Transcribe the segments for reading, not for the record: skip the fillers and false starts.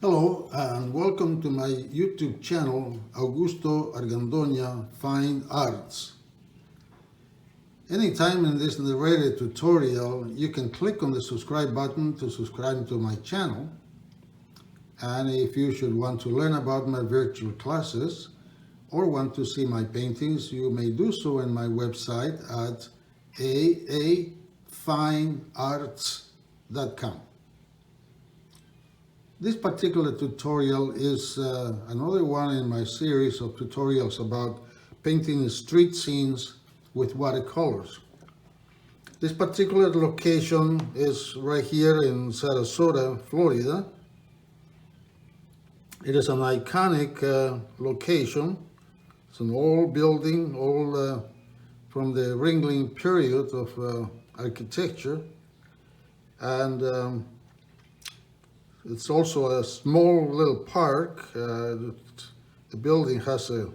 Hello and welcome to my YouTube channel, Augusto Argandoña Fine Arts. Anytime in this narrated tutorial, you can click on the subscribe button to subscribe to my channel. And if you should want to learn about my virtual classes or want to see my paintings, you may do so in my website at aafinearts.com. This particular tutorial is another one in my series of tutorials about painting street scenes with watercolors. This particular location is right here in Sarasota, Florida. It is an iconic location. It's an old building, from the Ringling period of architecture, and it's also a small little park. The building has a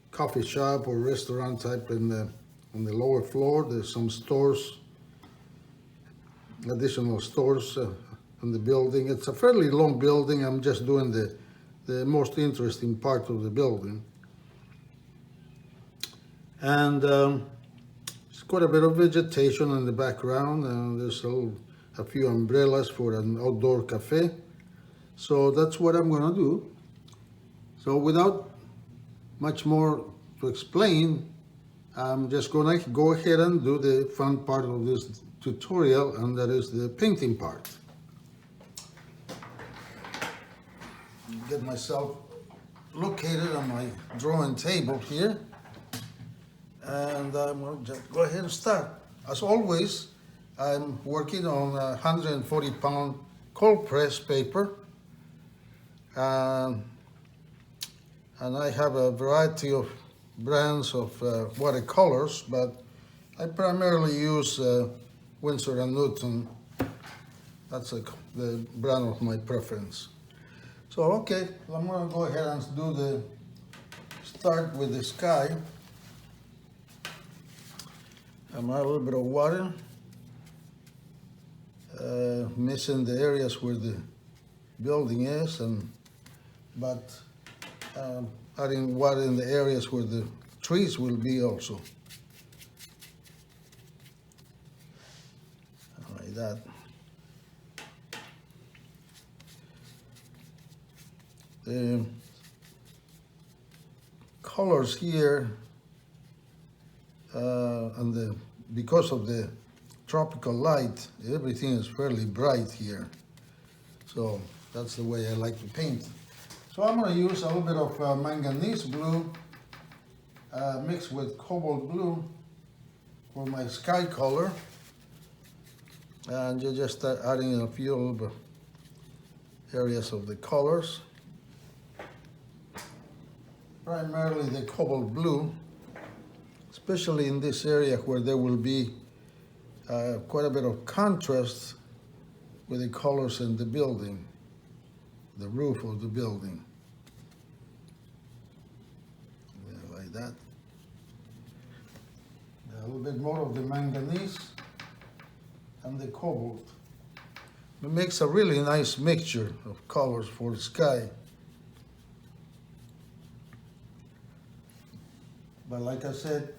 coffee shop or restaurant type on the lower floor. There's some stores, additional stores in the building. It's a fairly long building. I'm just doing the most interesting part of the building. And there's quite a bit of vegetation in the background, and there's a few umbrellas for an outdoor cafe. So that's what I'm going to do. So without much more to explain, I'm just going to go ahead and do the fun part of this tutorial, and that is the painting part. Get myself located on my drawing table here, and I'm going to just go ahead and start. As always, I'm working on 140-pound cold press paper, and I have a variety of brands of watercolors, but I primarily use Winsor & Newton. That's the brand of my preference. So okay, I'm going to go ahead and start with the sky. I'm add a little bit of water. Missing the areas where the building is, but adding water in the areas where the trees will be also. Like that. The colors here, because of the tropical light, everything is fairly bright here. So that's the way I like to paint. So I'm going to use a little bit of manganese blue mixed with cobalt blue for my sky color. And you just start adding a few little bit areas of the colors. Primarily the cobalt blue, especially in this area where there will be quite a bit of contrast with the colors in the building, the roof of the building. Yeah, like that. A little bit more of the manganese and the cobalt. It makes a really nice mixture of colors for the sky. But like I said,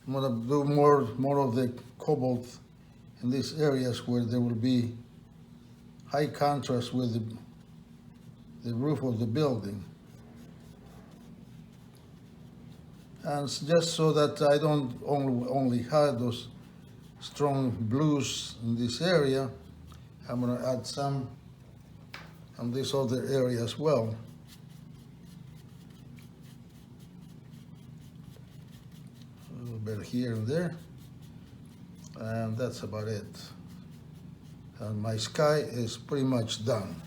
I'm going to do more of the cobalt in these areas where there will be high contrast with the roof of the building. And it's just so that I don't only have those strong blues in this area, I'm going to add some on this other area as well. A little bit here and there. And that's about it. And my sky is pretty much done.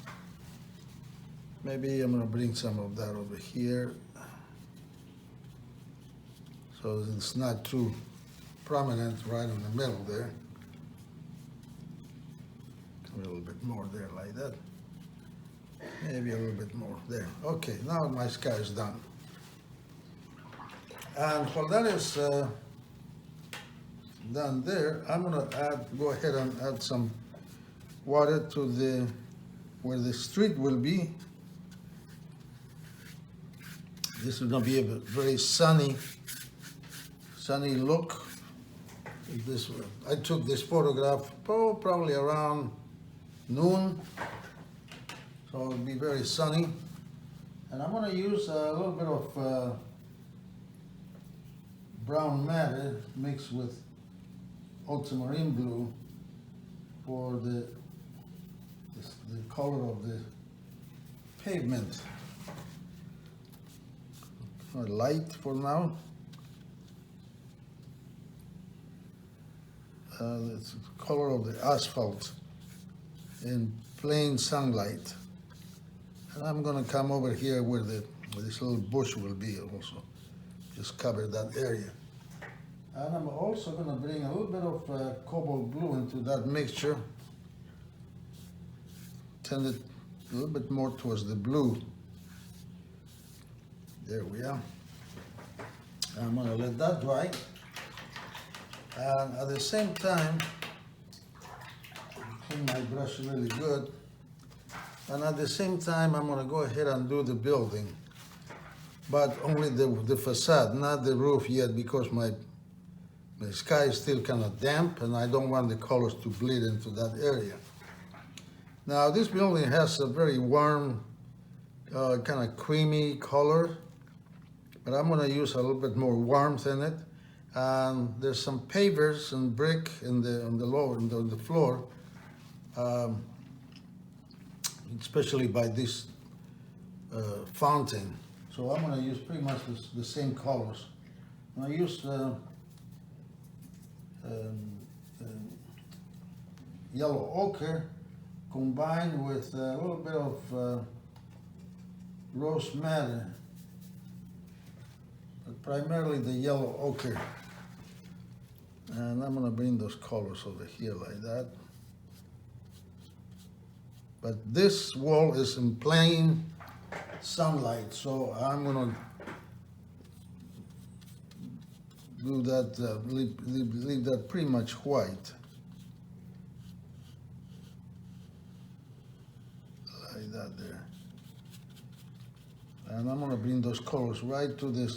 Maybe I'm going to bring some of that over here so it's not too prominent right in the middle there. A little bit more there like that. Maybe a little bit more there. Okay, now my sky is done. And while that is done there, I'm going to go ahead and add some water to the where the street will be. This is gonna be a very sunny look. This, I took this photograph probably around noon, so it'll be very sunny. And I'm gonna use a little bit of brown matter mixed with ultramarine blue for the color of the pavement. Light for now. It's the color of the asphalt in plain sunlight. And I'm gonna come over here where this little bush will be also. Just cover that area. And I'm also gonna bring a little bit of cobalt blue into that mixture. Tend it a little bit more towards the blue. There we are. I'm gonna let that dry. And at the same time, clean my brush really good. And at the same time, I'm gonna go ahead and do the building, but only the facade, not the roof yet, because my sky is still kind of damp and I don't want the colors to bleed into that area. Now this building has a very warm, kind of creamy color, but I'm gonna use a little bit more warmth in it. And there's some pavers and brick on the floor, especially by this fountain. So I'm gonna use pretty much the same colors. I'm gonna use yellow ochre combined with a little bit of rose madder, but primarily the yellow ochre. And I'm gonna bring those colors over here like that. But this wall is in plain sunlight, so I'm gonna do that, leave that pretty much white. Like that there. And I'm gonna bring those colors right to the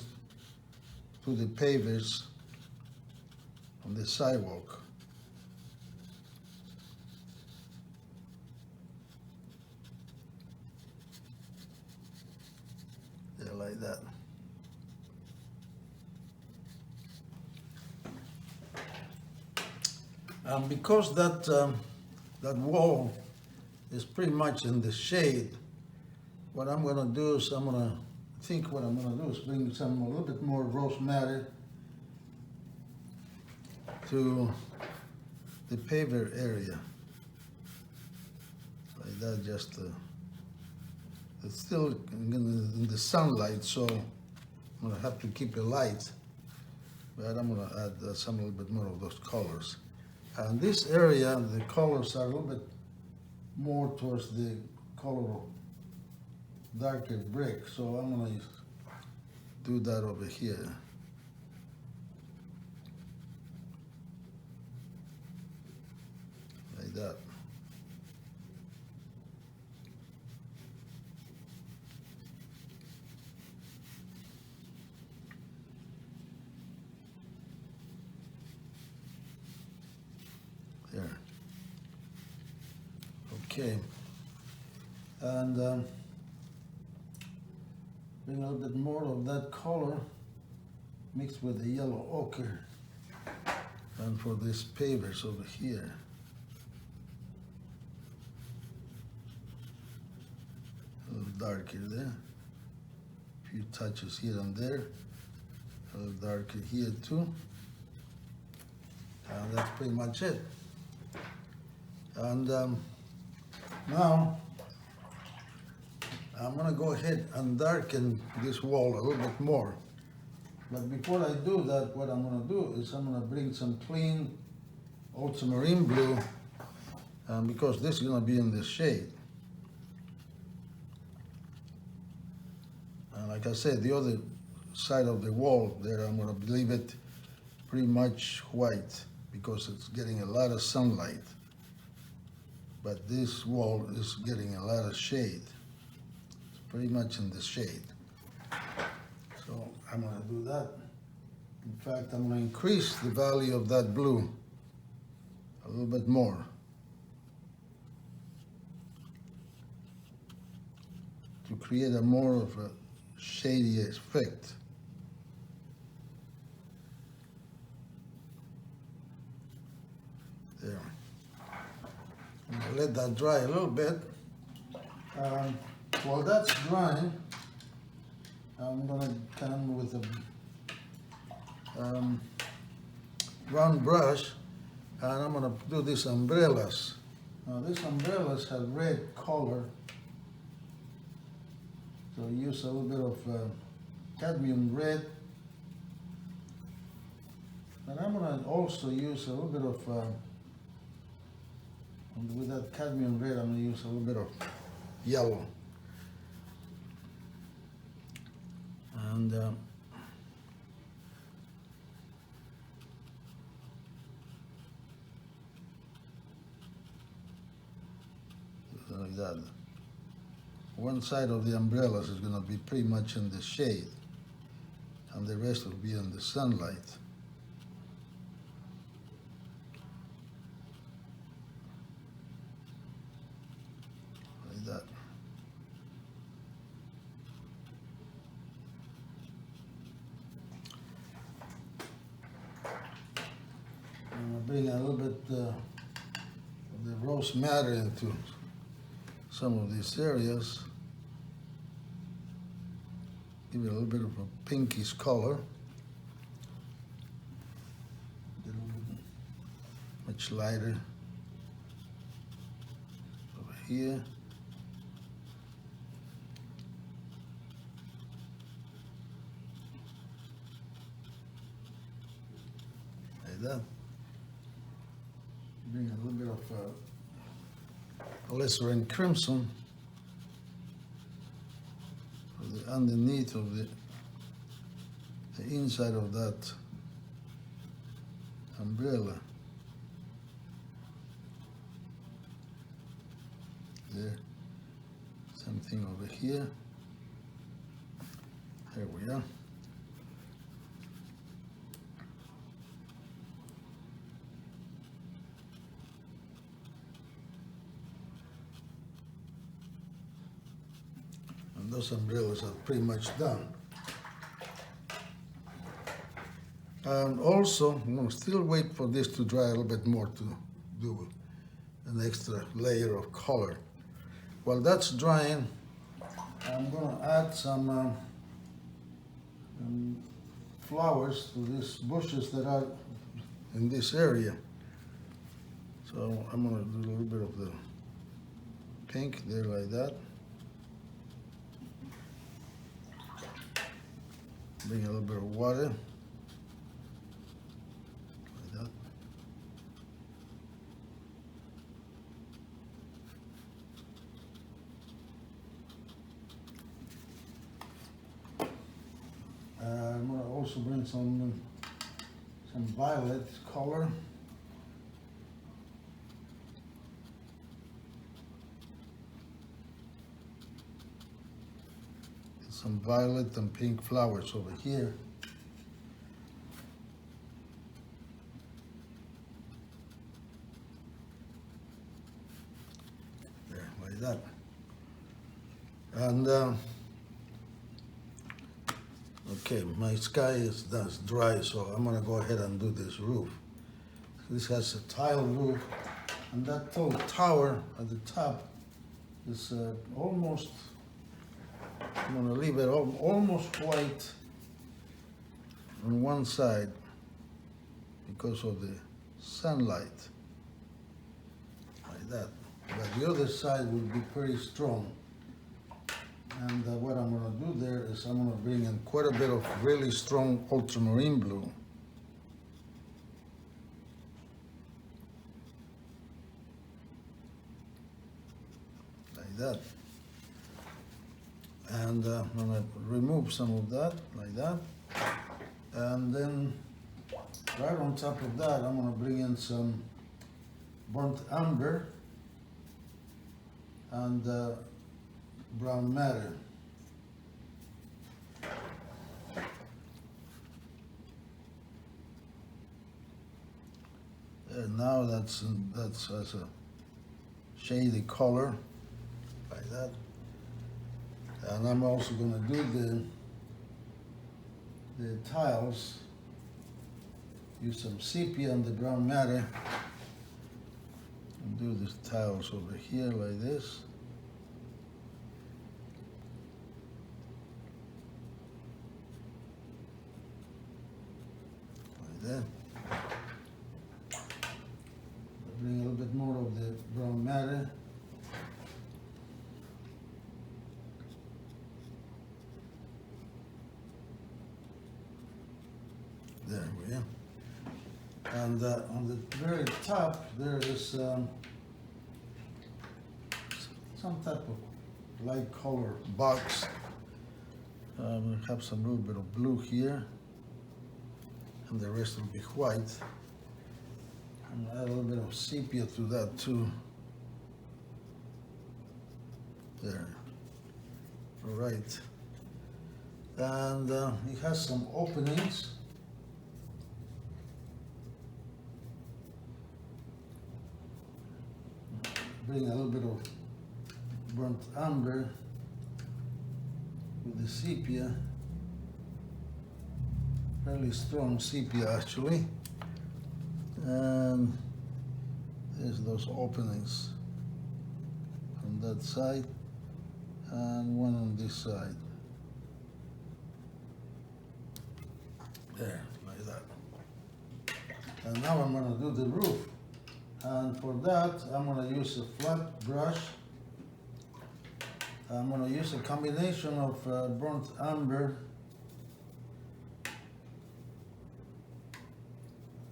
pavers on the sidewalk. There, like that. Because that wall is pretty much in the shade, what I'm gonna do is what I'm gonna do is bring a little bit more rose madder to the paver area. Like that, just it's still in the sunlight, so I'm gonna have to keep it light, but I'm gonna add a little bit more of those colors. And this area, the colors are a little bit more towards the color of darker brick, so I'm gonna do that over here. Like that. There. Okay. And bring a little bit more of that color mixed with the yellow ochre. And for these pavers over here. A little darker there. A few touches here and there. A little darker here too. And that's pretty much it. And now I'm gonna go ahead and darken this wall a little bit more. But before I do that, what I'm gonna do is I'm gonna bring some clean ultramarine blue, because this is gonna be in the shade. And like I said, the other side of the wall there, I'm gonna leave it pretty much white because it's getting a lot of sunlight. but this wall is getting a lot of shade. It's pretty much in the shade. So I'm gonna do that. In fact, I'm gonna increase the value of that blue a little bit more. To create a more of a shady effect. There. I'm gonna let that dry a little bit. While that's drying, I'm gonna come with a round brush, and I'm gonna do these umbrellas. Now these umbrellas have red color, so use a little bit of cadmium red. And I'm gonna also use a little bit of, with that cadmium red, I'm gonna use a little bit of yellow. And like that. One side of the umbrellas is going to be pretty much in the shade, and the rest will be in the sunlight. Like that. I'm going to bring a little bit of the rose madder into some of these areas. Give it a little bit of a pinkish color. A little bit much lighter over here. Like that. Bring a little bit of alizarin crimson for the underneath of the inside of that umbrella. There, same thing over here. There we are. Those umbrellas are pretty much done. And also, I'm going to still wait for this to dry a little bit more to do an extra layer of color. While that's drying, I'm going to add some flowers to these bushes that are in this area. So I'm going to do a little bit of the pink there like that. Bring a little bit of water, like that. I'm going to also bring some violet color. Some violet and pink flowers over here. There, like that. And okay, my sky that's dry, so I'm gonna go ahead and do this roof. This has a tile roof, and that tall tower at the top is almost, I'm going to leave it almost white on one side because of the sunlight, like that. But the other side will be pretty strong. And what I'm going to do there is I'm going to bring in quite a bit of really strong ultramarine blue. Like that. And I'm going to remove some of that, like that. And then right on top of that, I'm going to bring in some burnt umber. and brown matter. And now that's as a shady color like that. And I'm also going to do the tiles. Use some sepia and the brown matter. And do these tiles over here like this. Like that. Bring a little bit more of the brown matter. There we are. And on the very top, there is some type of light color box. We have some little bit of blue here, and the rest will be white. And add a little bit of sepia to that too. There. All right. And it has some openings. Bring a little bit of burnt umber with the sepia. Fairly strong sepia actually. And there's those openings on that side and one on this side. There, like that. And now I'm going to do the roof. And for that, I'm going to use a flat brush. I'm going to use a combination of burnt umber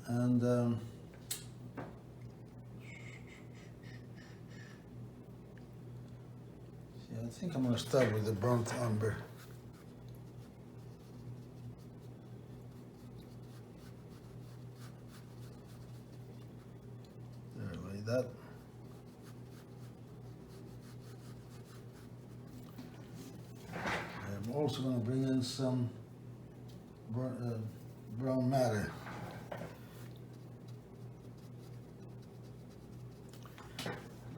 and I think I'm going to start with the burnt umber. There, like that. I'm also going to bring in some brown matter.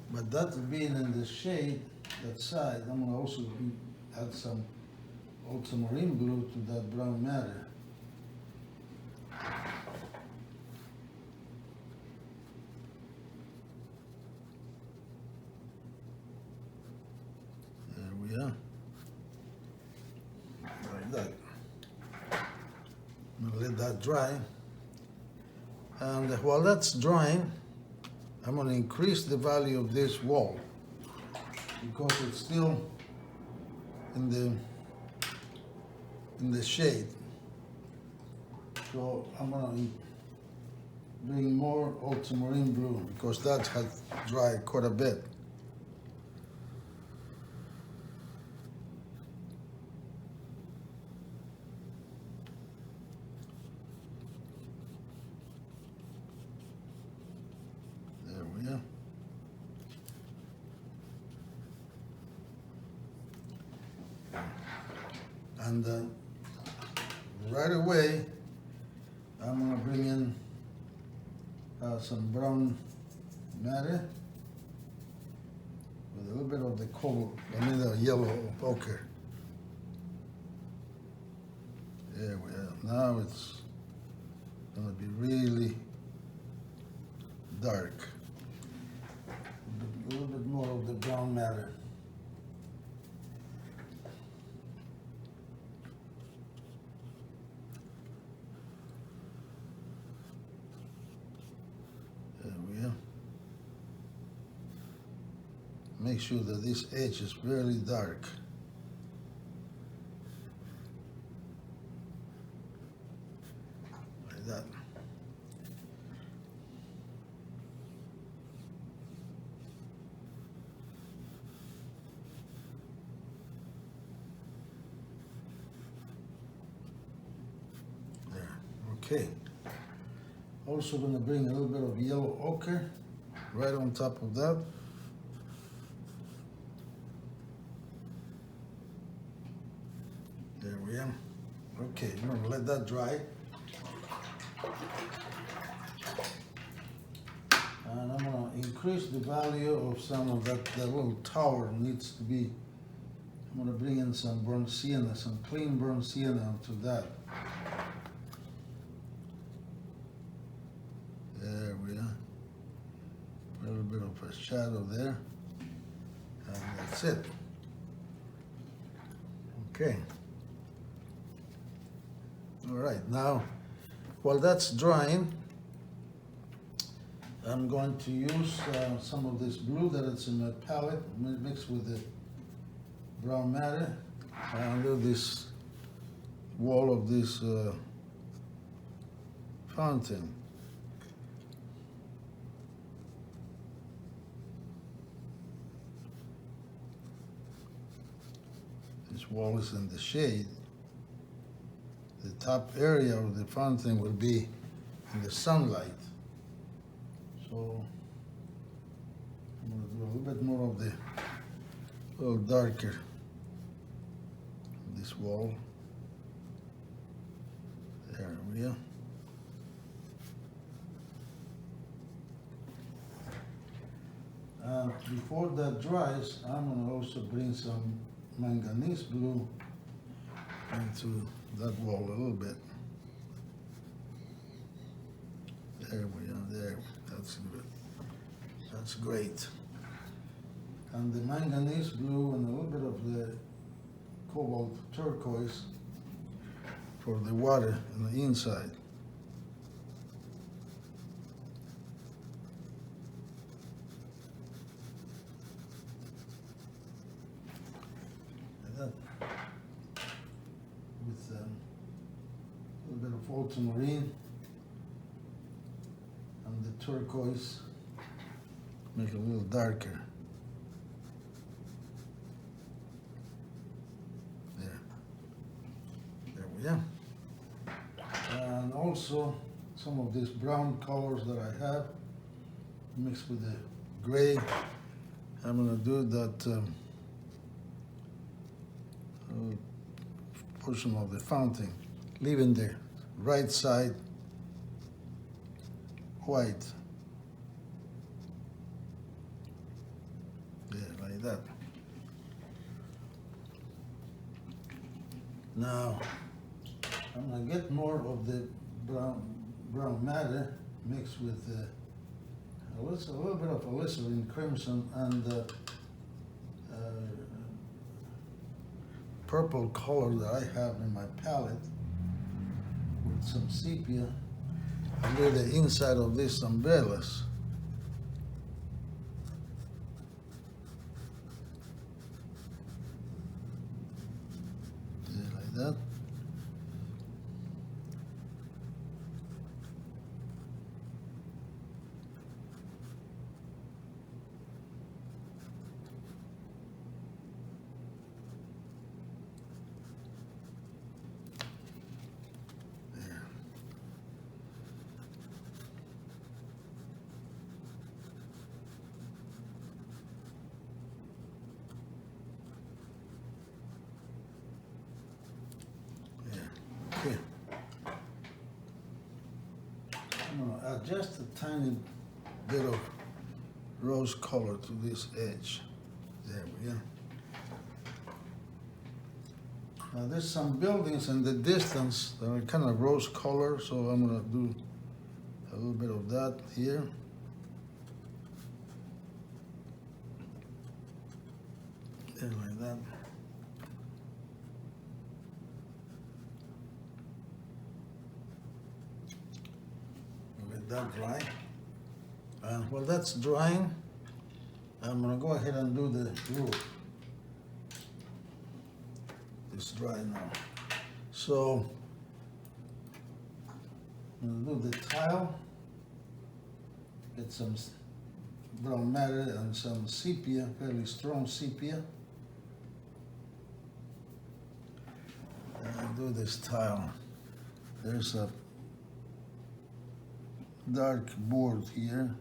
But that being in the shade, that side, I'm going to also add some ultramarine blue to that brown matter. There we are. Like that. I'm going to let that dry. And while that's drying, I'm going to increase the value of this wall because it's still in the shade. So I'm going to bring more ultramarine blue because that has dried quite a bit. There we are. And right away, I'm going to bring in some brown matter with a little bit of the yellow ochre. There we are. Now it's going to be really dark. A little bit more of the brown matter. Make sure that this edge is very dark. Like that. There, okay. Also going to bring a little bit of yellow ochre right on top of that. we are. Okay, I'm gonna let that dry. And I'm gonna increase the value of some of that little tower needs to be. I'm gonna bring in some burnt sienna, some clean burnt sienna onto that. There we are. A little bit of a shadow there. And that's it. Okay. All right, now while that's drying, I'm going to use some of this blue that is in my palette mixed with the brown matter under this wall of this fountain. This wall is in the shade. The top area of the fountain will be in the sunlight. So I'm going to do a little bit more of the, a little darker, this wall. There we are. Before that dries, I'm going to also bring some manganese blue into that wall a little bit. There we are, there. That's good. That's great. And the manganese blue and a little bit of the cobalt turquoise for the water on the inside. Like that. With a little bit of ultramarine and the turquoise, make it a little darker. There we are. And also some of these brown colors that I have mixed with the gray. I'm going to do that portion of the fountain, leaving the right side white. Yeah, like that. Now, I'm gonna get more of the brown matter mixed with a little bit of alizarin crimson and purple color that I have in my palette with some sepia under the inside of these umbrellas. Yeah, like that. Okay. I'm going to add just a tiny bit of rose color to this edge. There we go. Now there's some buildings in the distance that are kind of rose color, so I'm going to do a little bit of that here. There, like that. Let that dry. And while that's drying, I'm going to go ahead and do the roof. It's dry now. So I'm going to do the tile, get some brown matter and some sepia, fairly strong sepia. And I'll do this tile. There's a dark board here.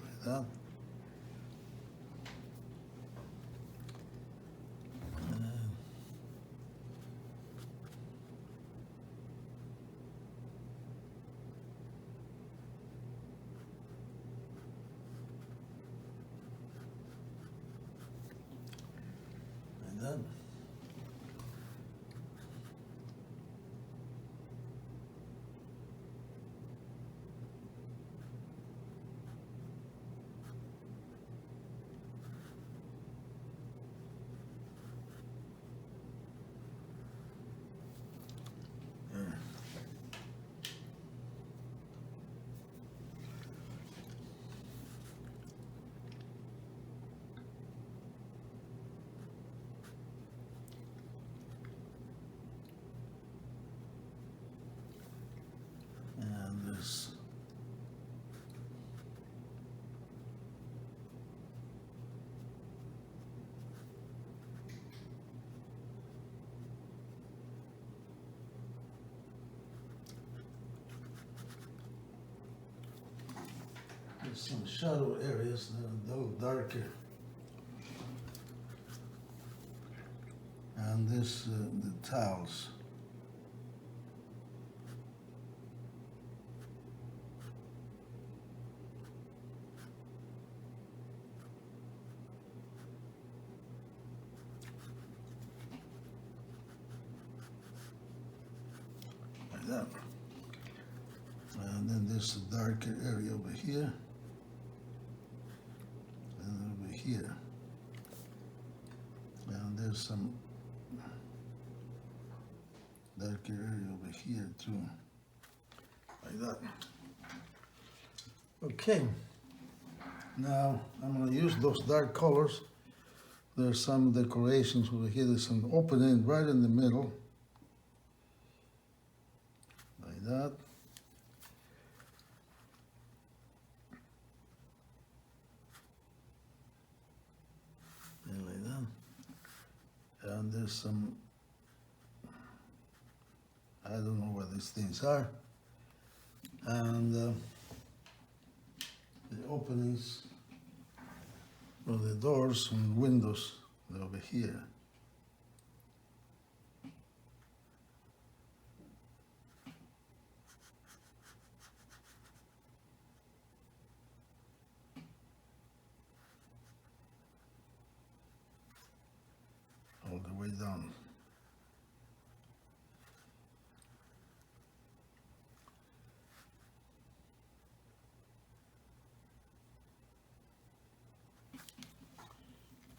Like that. this. There's some shadow areas that are a little darker. And this, the tiles. Like that. And then there's a darker area over here. And over here. And there's some darker area over here too. Like that. Okay. Now I'm going to use those dark colors. There's some decorations over here. There's an opening right in the middle. Like that. And like that. And there's some, I don't know what these things are. And the openings of the doors and windows are over here. All the way down.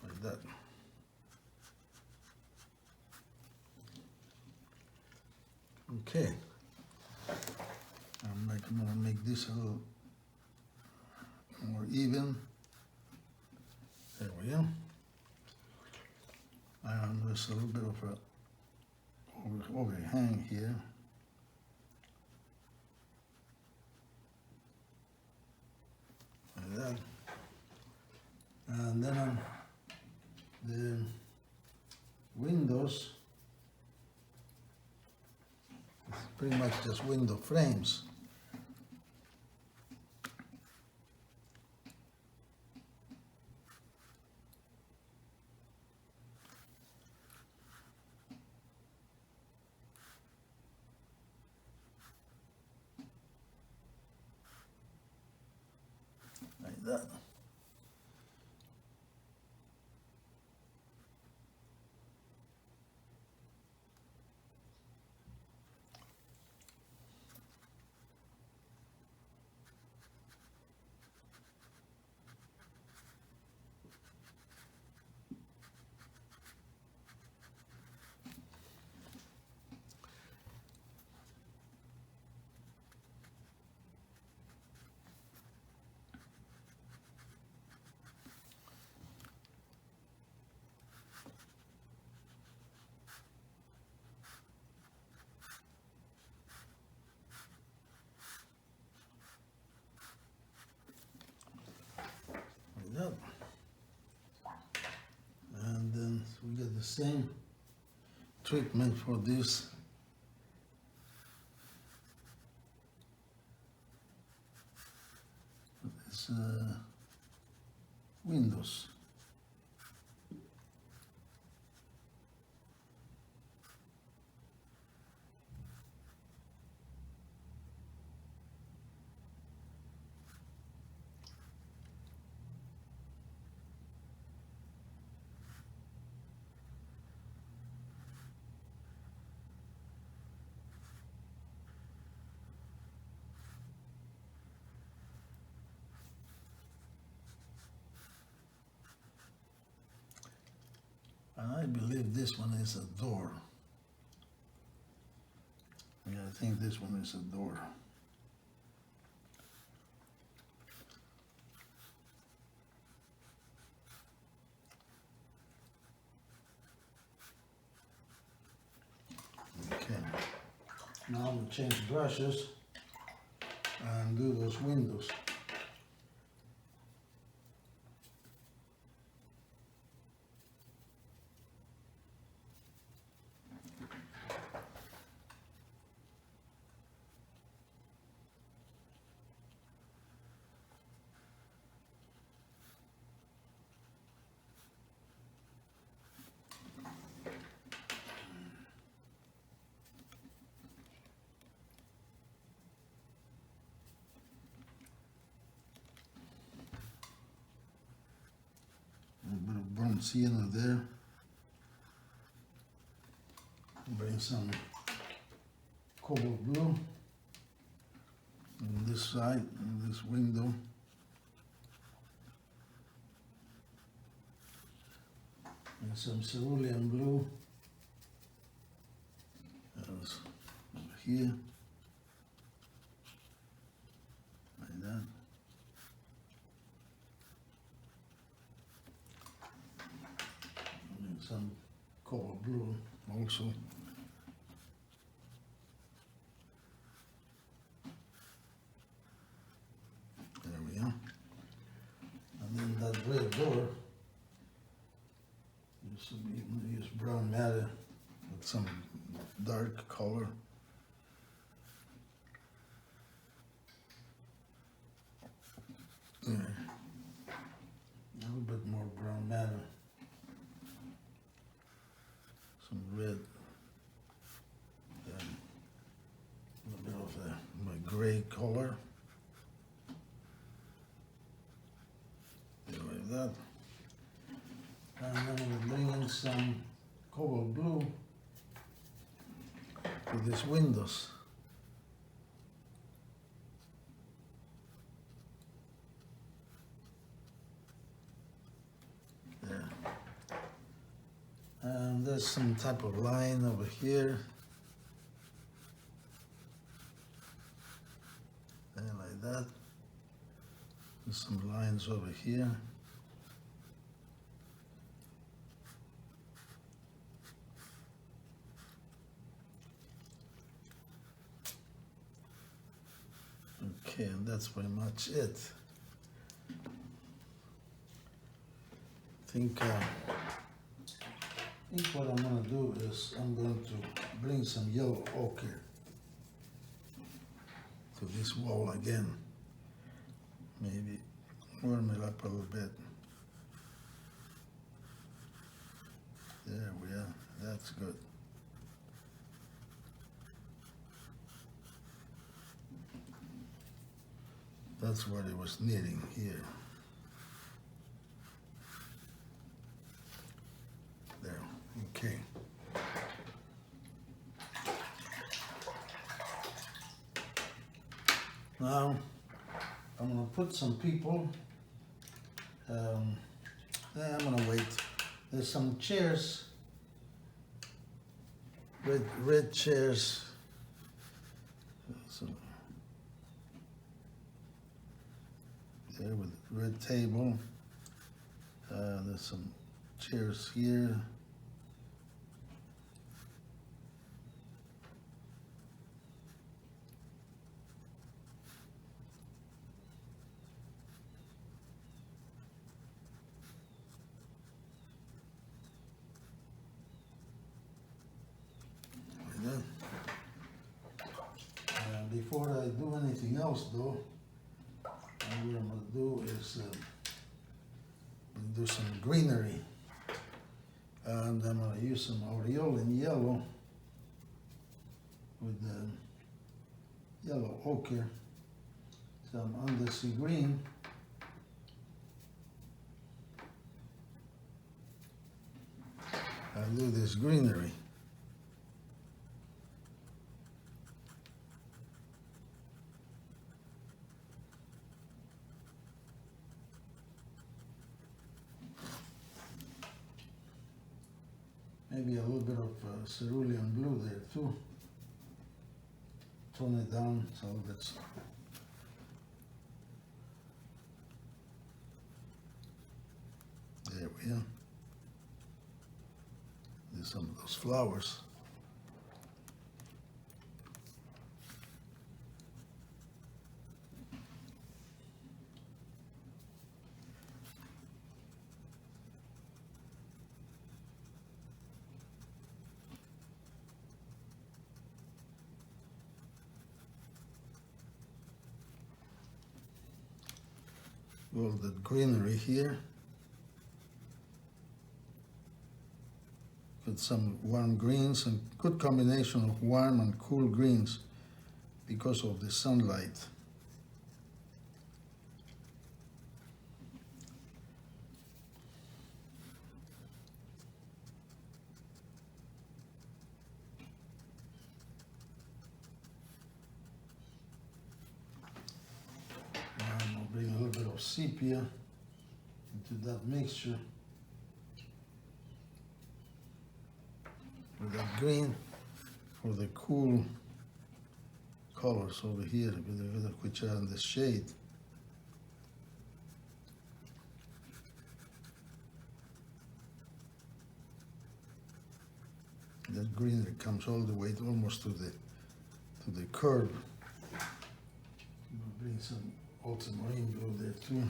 Like that. Okay. I'm gonna make this a little more even. There we go. And there's a little bit of a overhang here. Like that. And then on the windows, it's pretty much just window frames. Like that. Up. And then we get the same treatment for this windows. And I believe this one is a door. Yeah, I think this one is a door. Okay. Now I'm going to change brushes. and do those windows. A bit of burnt sienna there. Bring some cobalt blue on this side, on this window. And some cerulean blue over here, like that. And some cobalt blue also. There we are. And then that red door, use brown matter with some dark color. Yeah. A little bit more brown matter. Some red. And a little bit of my gray color. There, like that. And then we'll bring in some cobalt blue to these windows. There. And there's some type of line over here. And like that. There's some lines over here. Okay, and that's pretty much it. I think what I'm going to do is I'm going to bring some yellow ochre to this wall again. Maybe warm it up a little bit. There we are. That's good. That's what it was needing here. There, okay. Now, I'm gonna put some people, I'm gonna wait. There's some chairs, red chairs. So, there with red table. There's some chairs here. Like that. Before I do anything else though, what I'm going to do is do some greenery, and I'm going to use some aureole in yellow with the yellow ochre, some undersea green, I'll do this greenery. Maybe a little bit of cerulean blue there too. Tone it down so that's there we are. There's some of those flowers. all the greenery here. With some warm greens and good combination of warm and cool greens because of the sunlight. And I'll bring a little bit of sepia into that mixture with that green for the cool colors over here, which are in the shade. That greenery comes all the way almost to the curb. I'll bring some ultramarine blue there too.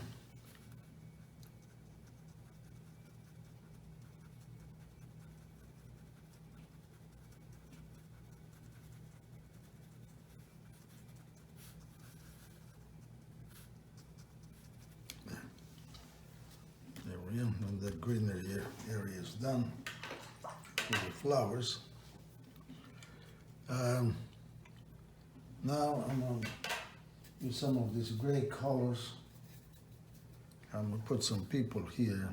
There we go, and the greenery area is done with the flowers. Now I'm going to use some of these gray colors. I'm going to put some people here.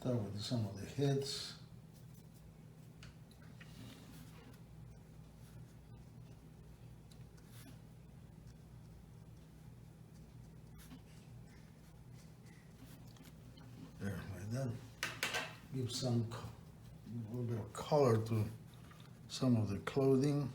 Start with some of the heads. There, like that. Give a little bit of color to some of the clothing.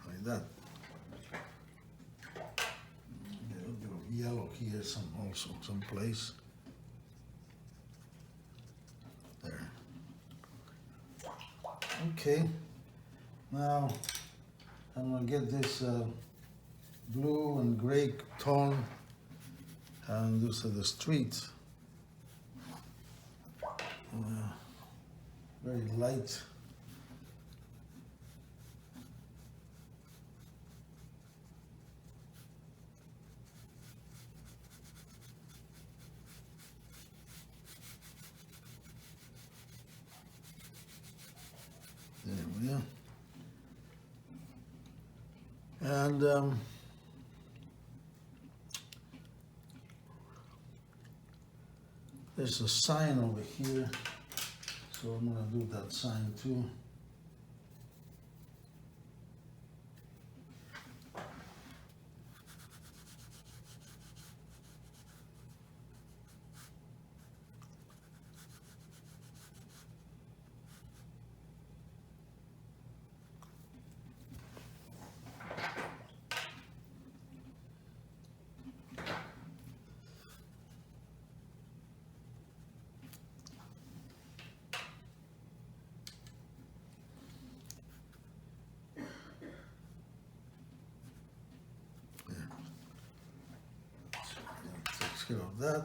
Like that. A little bit of yellow here, some place. There. Okay. Now I'm gonna get this blue and gray tone and this is the street. Very light. There we are. And there's a sign over here, so I'm gonna do that sign too. Takes care of that.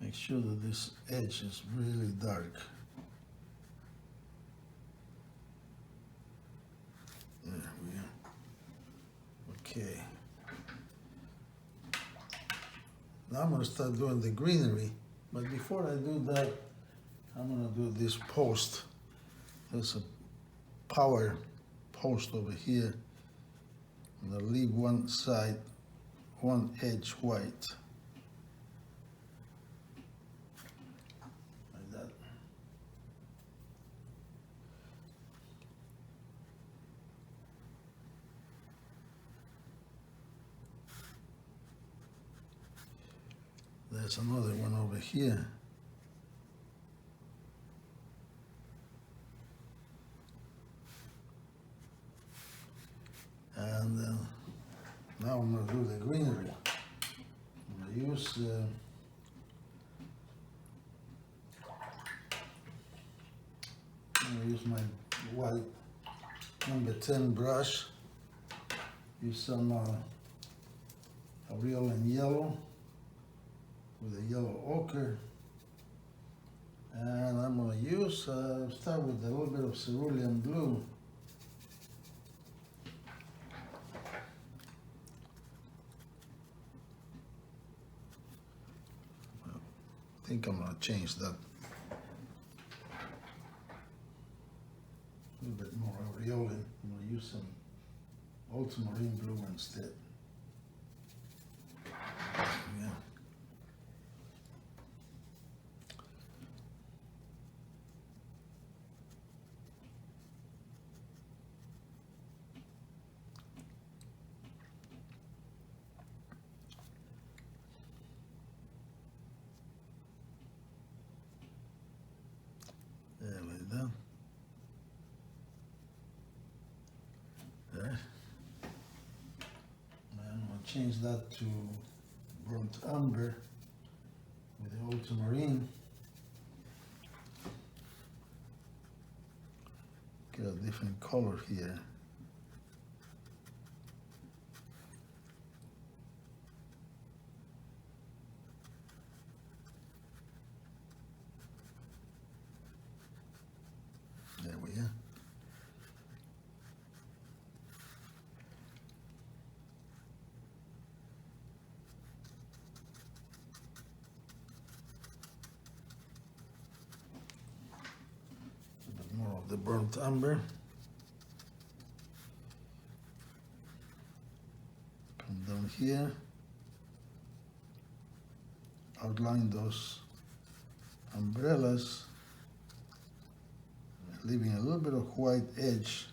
Make sure that this edge is really dark. There we are. Okay. Now I'm going to start doing the greenery, but before I do that, I'm going to do this post. There's a power post over here. I'm going to leave one side, one edge white. Like that. There's another one over here. And now I'm going to do the greenery. I'm going to use my white number 10 brush. Use some real and yellow with a yellow ochre. And I'm going to use, start with a little bit of cerulean blue. I think I'm going to change that. A little bit more aureole. I'm going to use some ultramarine blue instead. Yeah. There we go. There. And I'm going to change that to burnt umber with the ultramarine. Get a different color here. There we are. A bit more of the burnt umber. Come down here. Outline those umbrellas, leaving a little bit of white edge.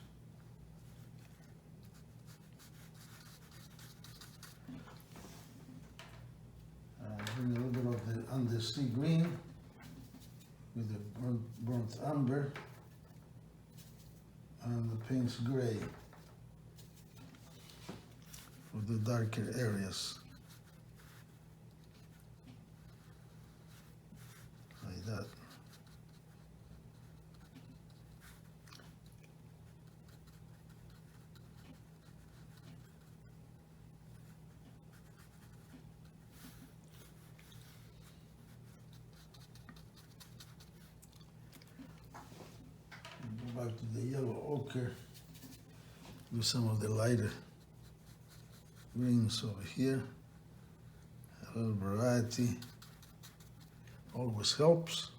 Bring a little bit of the undersea green with the burnt umber and the Payne's gray for the darker areas. Like that. Go back to the yellow ochre. Do some of the lighter greens over here. A little variety always helps.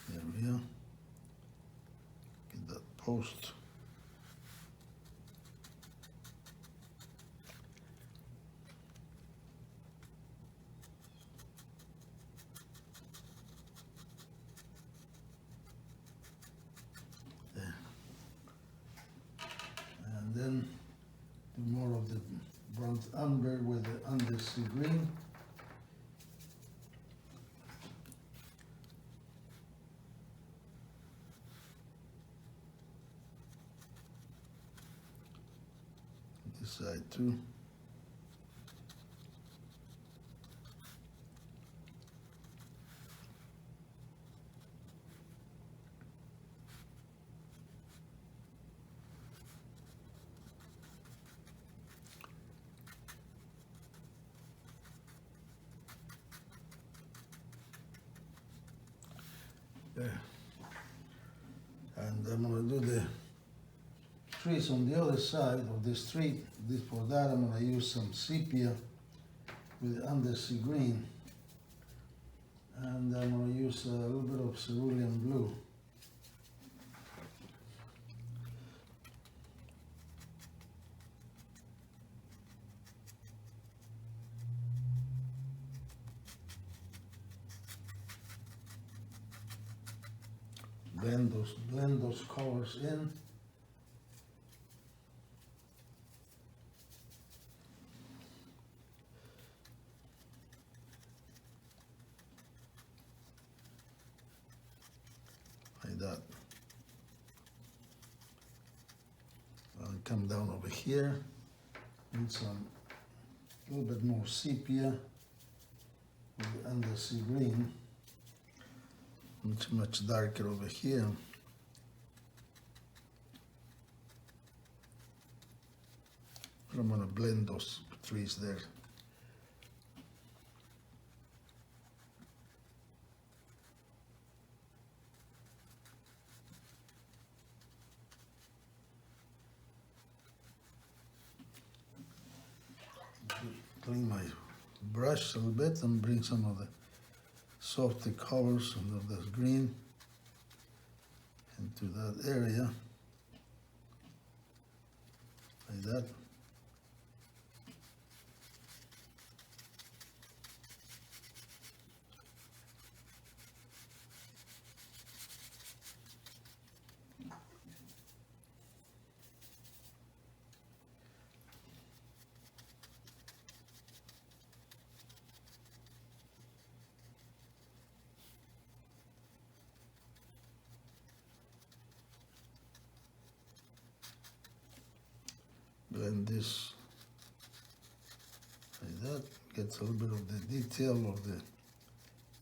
There we are. Get that post. Then do more of the burnt umber with the undersea green. This side too. There. And I'm going to do the trees on the other side of the street. For that I'm going to use some sepia with undersea green. And I'm going to use a little bit of cerulean blue. blend those colors in. Like that. I'll come down over here, need some a little bit more sepia with the undersea green, much darker over here. I'm going to blend those trees there. Clean my brush a little bit and bring some of the softer colors of this green into that area, like that. Blend this like that, gets a little bit of the detail of the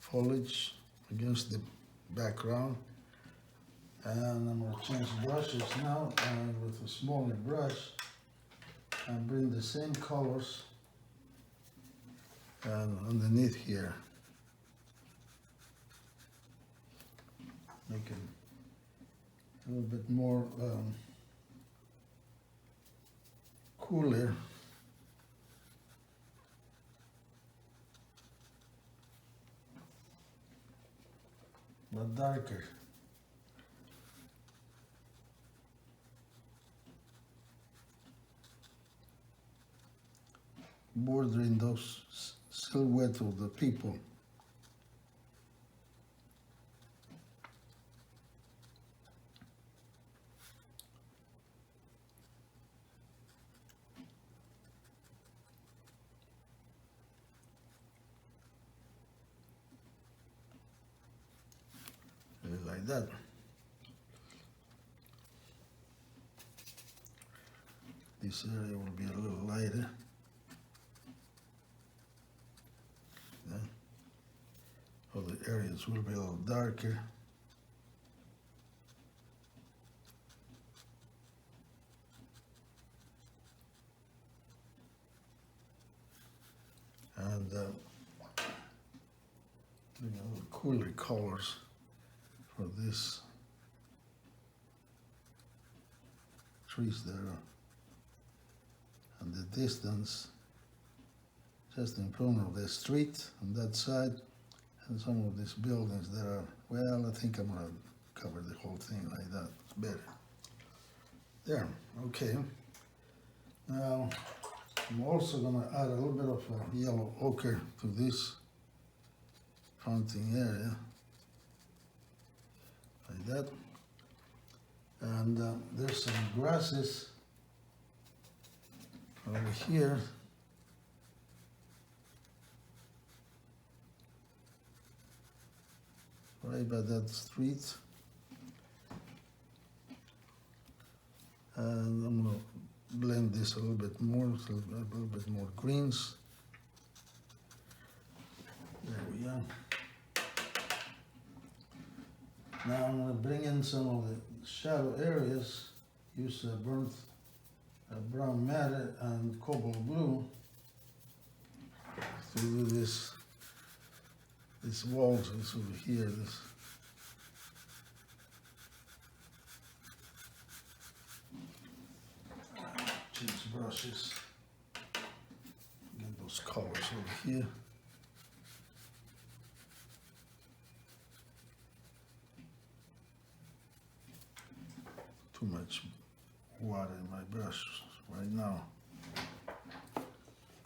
foliage against the background. And I'm going to change brushes now, and with a smaller brush and bring the same colors and underneath here, make it a little bit more cooler. But darker. Bordering those silhouette of the people. Like that. This area will be a little lighter. Other areas will be a little darker. And doing a little cooler colors for this trees there and the distance just in front of the street on that side, and some of these buildings that are, well, I think I'm gonna cover the whole thing like that. It's better. There, okay. Now I'm also gonna add a little bit of yellow ochre to this fronting area, like that. And there's some grasses over here. Right by that street. And I'm gonna blend this a little bit more, so a little bit more greens. There we are. Now I'm going to bring in some of the shadow areas, use burnt brown matter and cobalt blue to do this walls, this over here, this. Change brushes, get those colors over here. Too much water in my brush right now.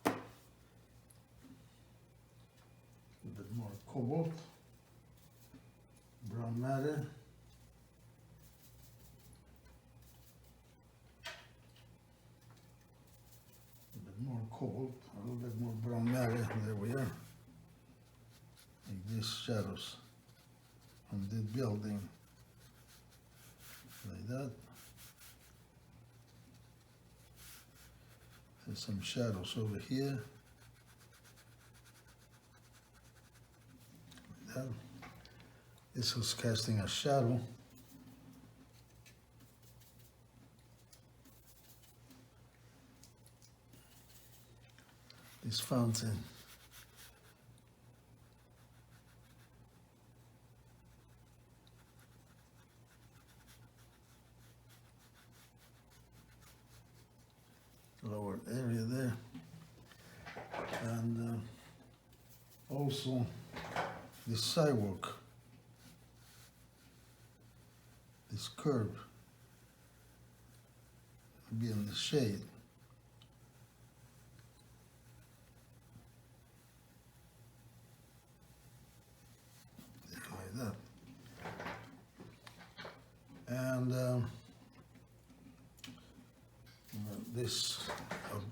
A bit more cobalt, brown matter, cold, a little bit more brown matter. There we are. Like these shadows on the building, like that. There's some shadows over here. Like that. This was casting a shadow. This fountain. Lower area there. And also this sidewalk, this curb, be in the shade. Like that. And this,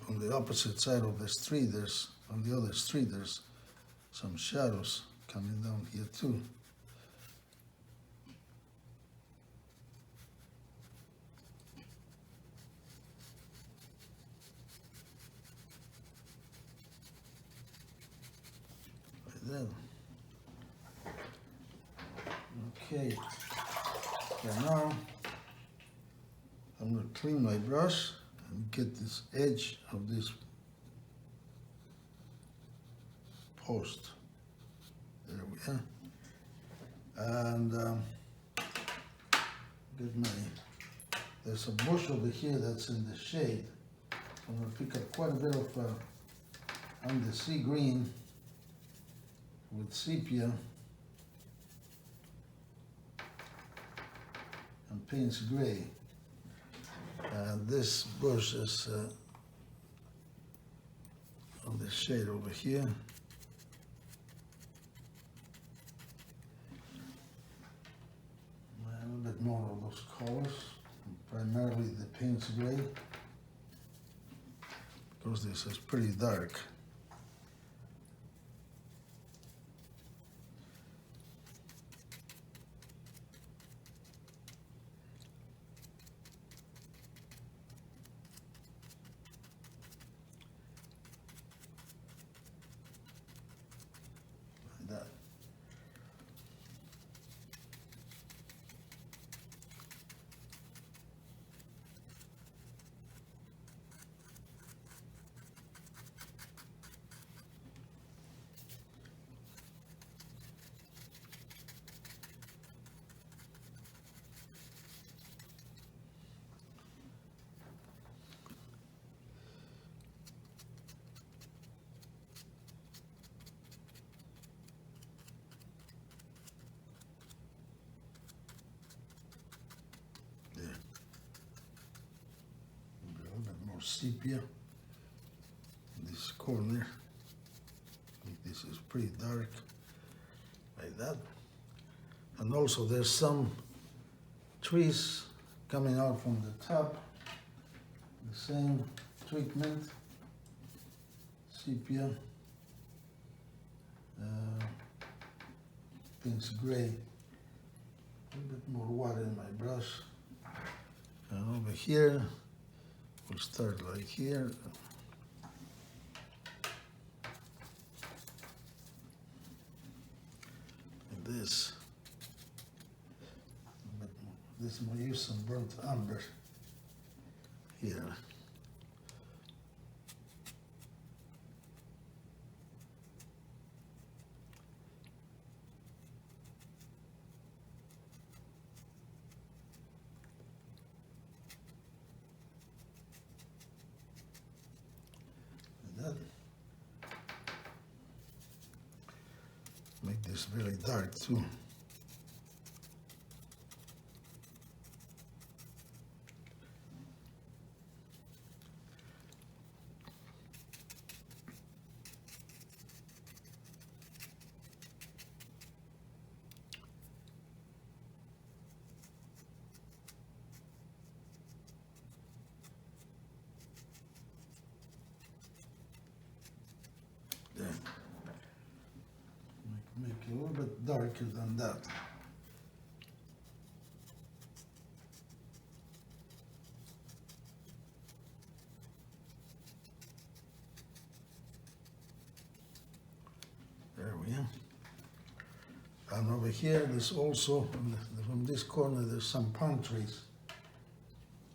on the opposite side of the street, on the other street, there's some shadows coming down here too. Like that. Okay, so now I'm going to clean my brush and get this edge of this post. There we are. And there's a bush over here that's in the shade. I'm going to pick up quite a bit of sea green with sepia and Payne's gray. And this bush is on the shade over here. A little bit more of those colors, primarily the Payne's gray, because this is pretty dark. That. Sepia in this corner. This is pretty dark, like that. And also there's some trees coming out from the top, the same treatment, sepia, Payne's gray, a little bit more water in my brush. And over here we'll start like here. Like this. But this might use some burnt umber here. Make this really dark too. darker than that. There we are. And over here, there's also, from this corner, there's some palm trees.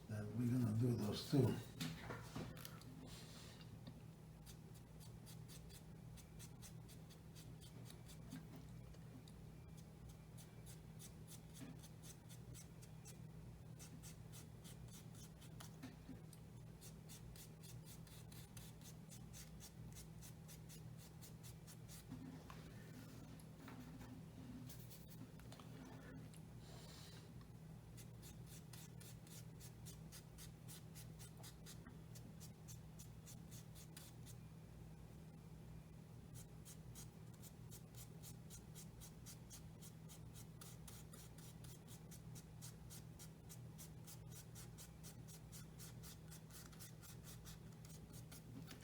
And we're gonna do those too.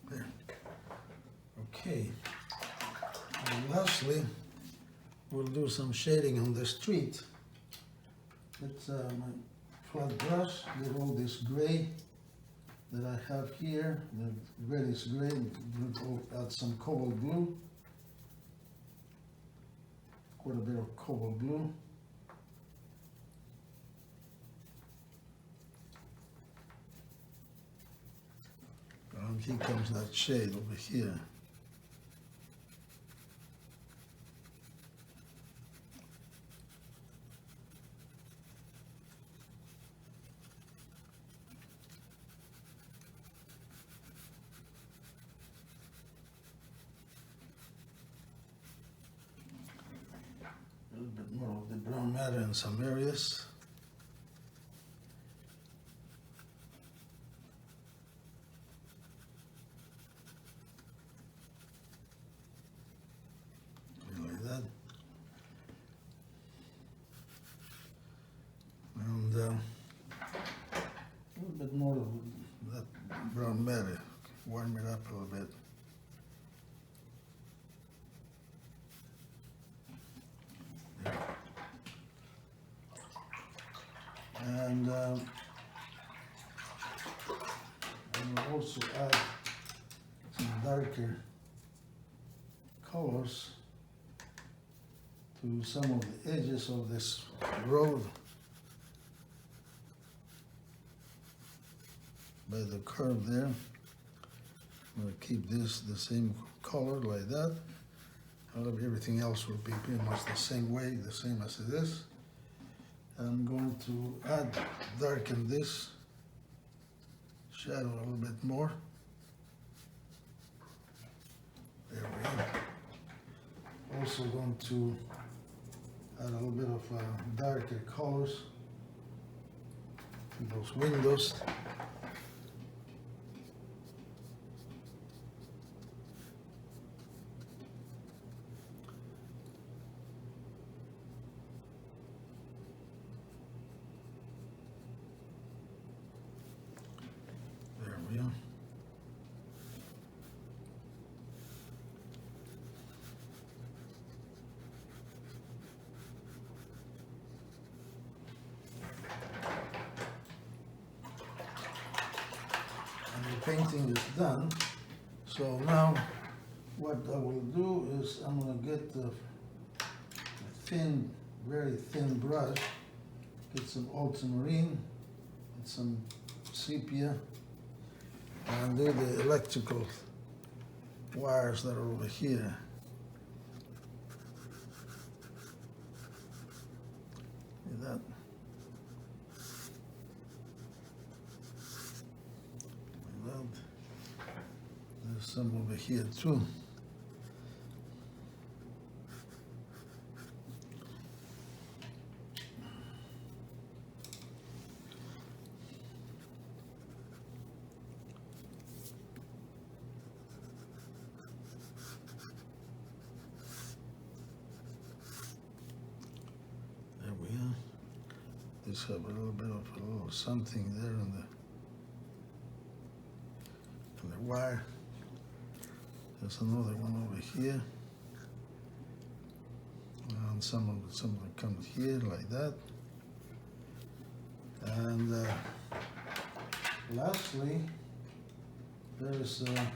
There. Okay. And lastly, we'll do some shading on the street. It's my flat brush with all this gray that I have here. The reddish gray. We'll add some cobalt blue. Quite a bit of cobalt blue. And here comes that shade over here. A little bit more of the brown matter in some areas. Like that. And a little bit more of that brown matter. Warm it up a little bit. And we'll also add some darker colors to some of the edges of this road by the curve there. I'm going to keep this the same color like that. Everything else will be pretty much the same way, the same as it is. I'm going to darken this shadow a little bit more. There we go. Also going to add a little bit of darker colors to those windows. There we are. And the painting is done. So now what I will do is I'm going to get the thin, very thin brush, get some ultramarine and some sepia, and do the electrical wires that are over here. See that? Like that. There's some over here too. There we are. Just have a little bit of a little something there in the wire. There's another one over here. and some of them come here like that. And lastly, there is a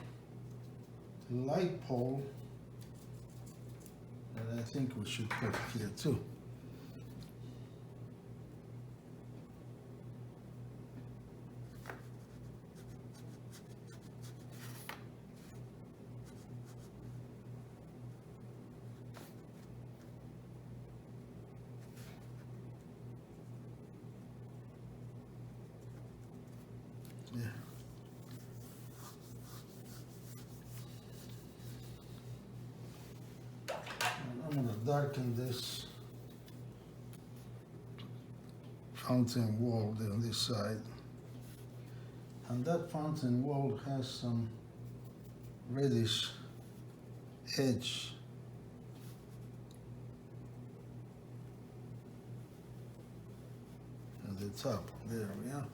light pole that I think we should put here too. Yeah. And I'm gonna darken this fountain wall there on this side. And that fountain wall has some reddish edge. At the top, there we are.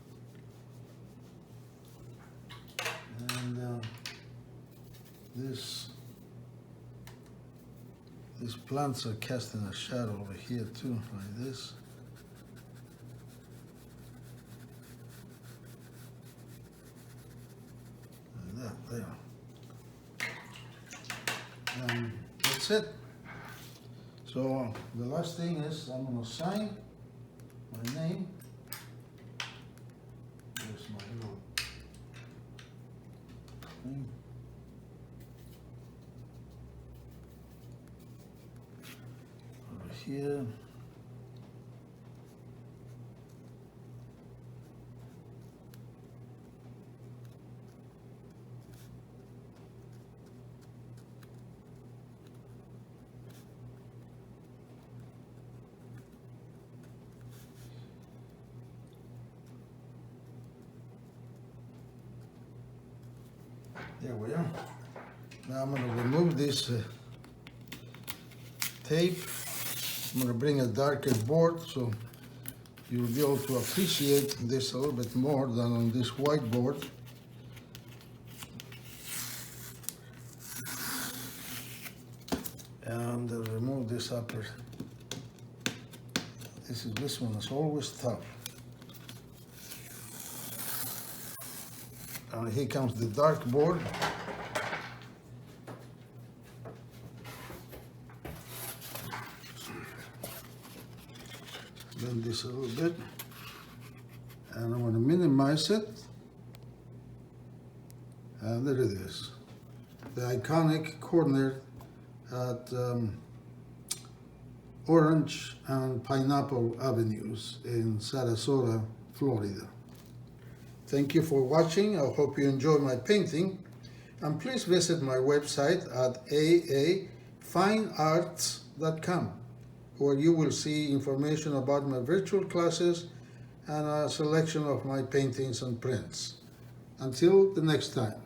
And these plants are casting a shadow over here too, like this. Like that, there. And that's it. So the last thing is I'm gonna sign my name. There's my little thing. Over here. There we are. Now I'm going to remove this tape. I'm going to bring a darker board so you'll be able to appreciate this a little bit more than on this white board. And remove this upper. This one is always tough. And here comes the dark board. Bend this a little bit. And I'm going to minimize it. And there it is. The iconic corner at Orange and Pineapple Avenues in Sarasota, Florida. Thank you for watching. I hope you enjoy my painting. And please visit my website at aafinearts.com, where you will see information about my virtual classes and a selection of my paintings and prints. Until the next time.